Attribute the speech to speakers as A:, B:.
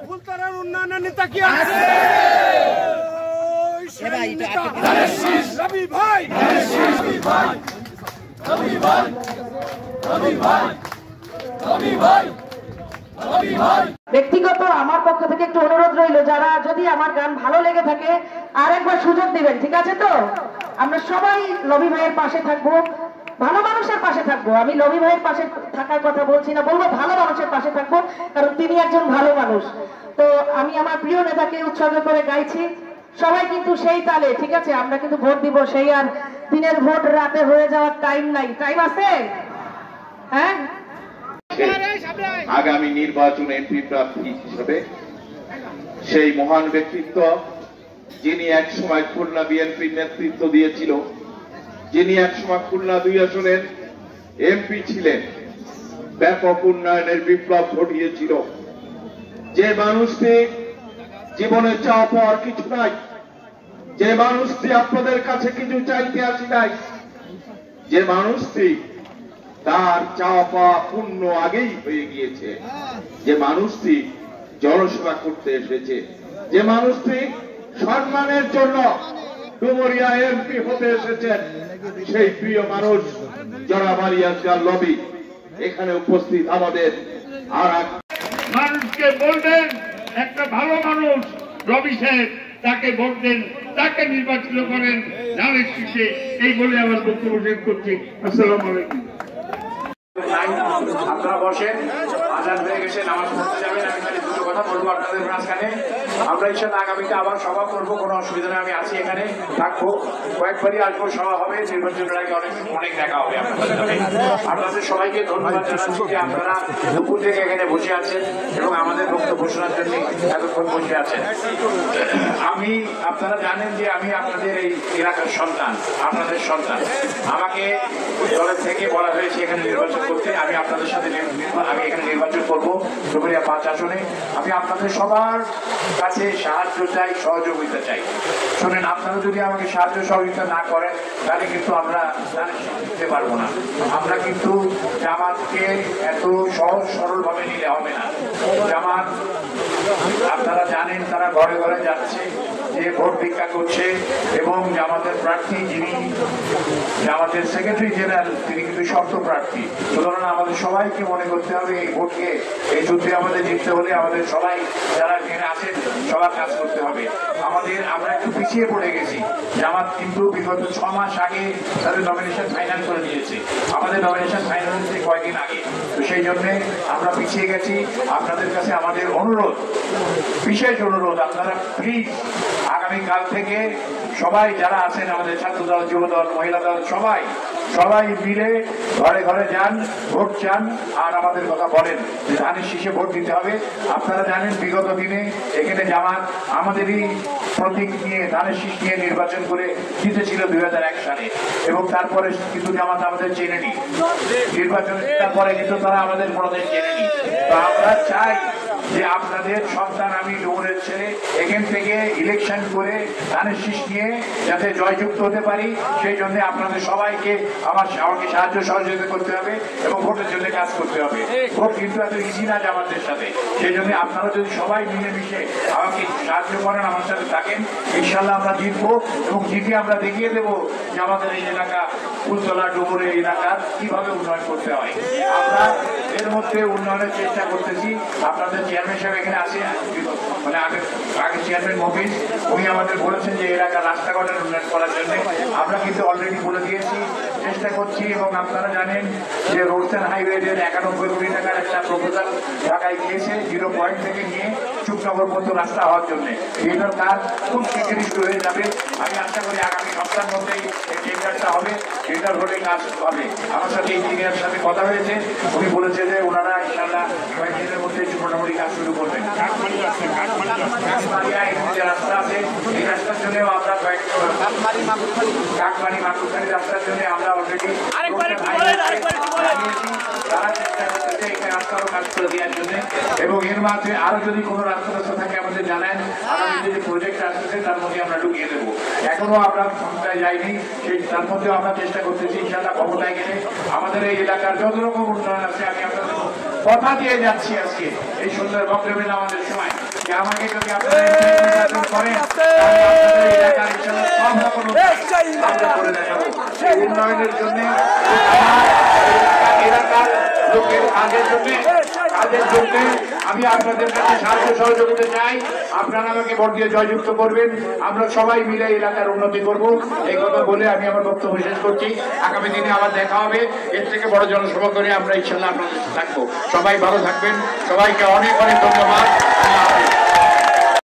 A: ফুলতলার উন্নয়নের নেতা কি আছে? রবি ভাই, রবি ভাই, রবি ভাই, রবি ভাই, রবি ভাই, রবি ভাই।
B: ব্যক্তিগত আমার পক্ষ থেকে একটু অনুরোধ রইল, যারা যদি আমার গান ভালো লেগে থাকে আর একবার সুযোগ দিবেন, ঠিক আছে তো? আমরা সবাই রবি ভাইয়ের পাশে থাকবো, ভালো মানুষের পাশে থাকবো। আমি রবি ভাইয়ের পাশে থাকার কথা বলছি না, বলবো ভালো মানুষের পাশে থাকবো, কারণ তিনি একজন ভালো মানুষ। তো আমি আমার প্রিয় নেতাকে উৎসর্গ করে গাইছি, সবাই কিন্তু সেই তালে, ঠিক আছে? আমরা কিন্তু ভোট দিব, সেই আর দিনের ভোট রাতে হয়ে যাওয়ার টাইম নাই। টাইম আছে? হ্যাঁ,
C: আগামী নির্বাচন এমপি প্রার্থী হিসেবে সেই মহান ব্যক্তিত্ব, যিনি একসময় খুলনা বিএনপির নেতৃত্ব দিয়েছিল, যিনি একসময় খুলনা 2 আসনের এমপি ছিলেন, ব্যাপক উন্নয়নের বিপ্লব ঘটিয়েছিল, যে মানুষটি জীবনে চাওয়া পাওয়ার কিছু নাই, যে মানুষটি আপনাদের কাছে কিছু চাইতে আসি নাই, যে মানুষটি তার চাওয়া পাওয়া পূর্ণ আগেই হয়ে গিয়েছে, যে মানুষটি জনসেবা করতে এসেছে, যে মানুষটি সম্মানের জন্য ডুমুরিয়া এমপি হতে এসেছেন, সেই প্রিয় মানুষ জনাব আলী আসগর লবি এখানে উপস্থিত। আমাদের আর
D: মানুষকে বলবেন একটা ভালো মানুষ রবি সাহেব, তাকে ভোট দেন, তাকে নির্বাচিত করেন ধানের শীষে। এই বলে আমার বক্তব্য শেষ করছি। আসসালামু আলাইকুম।
E: আপনারা বসেন, আজান হয়ে গেছে, নামাজ পড়তে যাবেন। আমি খালি দুটো কথা বলবো আপনাদের মাঝখানে। আমরা ইনশাআল্লাহ আগামীতে আবার সভা করবো, কোনো অসুবিধা নেই, আমি আছি, এখানে থাকবো, কয়েকবারই আসবো, সভা হবে, নির্বাচনের আগে অনেক দেখা হবে আপনাদের সাথে। আপনাদের সবাইকে ধন্যবাদ জানাচ্ছি যে আপনারা দুপুর থেকে এখানে বসে আছেন এবং আমাদের বক্তব্য শোনার জন্য এতক্ষণ বসে আছেন। আপনারা জানেন যে আমি আপনাদের এই এলাকার সন্তান, আপনাদের সন্তান। আমাকে দলের থেকে বলা হয়েছে এখানে নির্বাচন করতে। আমি আপনাদের সাথে আমি এখানে নির্বাচন করবো ডুমুরিয়া 5 আসনে। আমি আপনাদের সবার কাছে সাহায্য চাই, সহযোগিতা চাই। শোনেন, আপনারা যদি আমাকে সাহায্য সহযোগিতা না করেন তাহলে কিন্তু আমরা দিতে পারবো না। আমরা কিন্তু জামাতকে এত সহজ সরল ভাবে নিলে হবে না। জামাত, আপনারা জানেন, তারা ঘরে ঘরে যাচ্ছে, যে ভোট ভিক্ষা করছে, এবং জামাতের প্রার্থী যিনি জামাতের সেক্রেটারি জেনারেল, তিনি কিন্তু শক্ত প্রার্থী। সুতরাং আমাদের সবাইকে মনে করতে হবে এই ভোটকে, এই যুদ্ধে আমাদের জিততে হলে আমাদের সবাই যারা এখানে আছেন সবার কাজ করতে হবে। আমরা একটু পিছিয়ে পড়ে গেছি। জামাত কিন্তু বিগত 6 মাস আগে তাদের নমিনেশন ফাইনাল করে দিয়েছে, আমাদের নমিনেশন ফাইনাল হয়েছে কয়েকদিন আগে। তো সেই জন্যে আমরা পিছিয়ে গেছি। আপনাদের কাছে আমাদের অনুরোধ, বিশেষ অনুরোধ, আপনারা প্লিজ আগামীকাল থেকে সবাই যারা আছেন, আমাদের ছাত্র দল, যুব দল, মহিলা দল, সবাই মিলে ঘরে ঘরে যান, ভোট চান, আর আমাদের কথা বলেন যে ধানের শীষে ভোট দিতে হবে। আপনারা জানেন বিগত দিনে এখানে জামাত আমাদেরই প্রতীক নিয়ে, ধানের শীষ নিয়ে নির্বাচন করে জিতেছিল 2001 সালে, এবং তারপরে কিন্তু জামাত আমাদের চেনেনি। নির্বাচনের পরে কিন্তু তারা আমাদের কোনোদিন চেনেনি। তো আমরা চাই যে আপনাদের সন্তান, আমি ডুমুরের ছেলে, এখান থেকে ইলেকশন করে ধানের শীষ নিয়ে যাতে জয়যুক্ত হতে পারি, সেই জন্য আপনাদের সবাইকে আমাকে সাহায্য সহযোগিতা করতে হবে এবং ভোটের জন্য কাজ করতে হবে। ভোট কিন্তু এত ইজি না জামাতের সাথে। সেই জন্য আপনারা যদি সবাই মিলেমিশে আমাকে সাহায্য করেন, আমার সাথে থাকেন, ইনশাল্লাহ আমরা জিতবো, এবং জিতে আমরা দেখিয়ে দেবো যে আমাদের এই এলাকা, ফুলতলা ডুমুরের এলাকার কিভাবে উন্নয়ন করতে হয়। আমরা এর মধ্যে উন্নয়নের চেষ্টা করতেছি। আপনাদের চেয়ারম্যান সাহেব এখানে আসে, মানে আগে চেয়ারম্যান মফিজ, উনি আমাদের বলেছেন যে এলাকার রাস্তাঘাটের উন্নয়ন করার জন্য। আমরা কিন্তু অলরেডি বলে দিয়েছি, চেষ্টা করছি। এবং আপনারা জানেন যে রোডস অ্যান্ড হাইওয়েদের 91 কোটি টাকার একটা প্রপোজাল ঢাকায় গিয়েছে, 0 পয়েন্ট থেকে নিয়ে চুপনগর পর্যন্ত রাস্তা হওয়ার জন্য। এটার কাজ খুব শীঘ্রই শুরু হয়ে যাবে। আমি আশা করি আগামী সপ্তাহের মধ্যেই এই টেন্ডারটা হবে, টেন্ডার হলে কাজ হবে। আমার সাথে ইঞ্জিনিয়ারের সাথে কথা হয়েছে, উনি বলেছে যে ওনারা ইনশাল্লাহ কয়েকদিনের মধ্যে মোটামুটি কাজ শুরু করবেন। যে রাস্তা আছে, এই রাস্তার জন্য আমরা কাকমারি মাকুরখানি রাস্তার জন্য আমরা অলরেডি তারা চেষ্টা এবং এর মাঝে আরো যদি কোনো রাস্তা থাকে আমাদের জানেন, আগামী যে প্রজেক্ট আসতেছে তার মধ্যে আমরা ঢুকিয়ে দেবো। এখনো আমরা ক্ষমতায় যাইনি, তার মধ্যেও আমরা চেষ্টা করতেছি ইনশাআল্লাহ ক্ষমতায় গেলে আমাদের এই এলাকার যত রকম উন্নয়ন আছে আমি আপনাদের কথা দিয়ে যাচ্ছি আজকে এই সুন্দর বক্তব্য আমাদের সময় যে আমাকে যদি আপনারা করেন এলাকার সব রকম করে দেখাবো। সেই উন্নয়নের জন্য এলাকার লোকের কাজের জন্য আমি আপনাদের কাছে সাহায্য সহযোগিতা চাই। আপনারা আমাকে ভোট দিয়ে জয়যুক্ত করবেন, আমরা সবাই মিলে এলাকার উন্নতি করব। এই কথা বলে আমি আমার বক্তব্য শেষ করছি। আগামী দিনে আবার দেখা হবে, এর থেকে বড় জনসভা করে আমরা ইনশাআল্লাহ আপনাদের থাকবো। সবাই ভালো থাকবেন, সবাইকে অনেক অনেক ধন্যবাদ।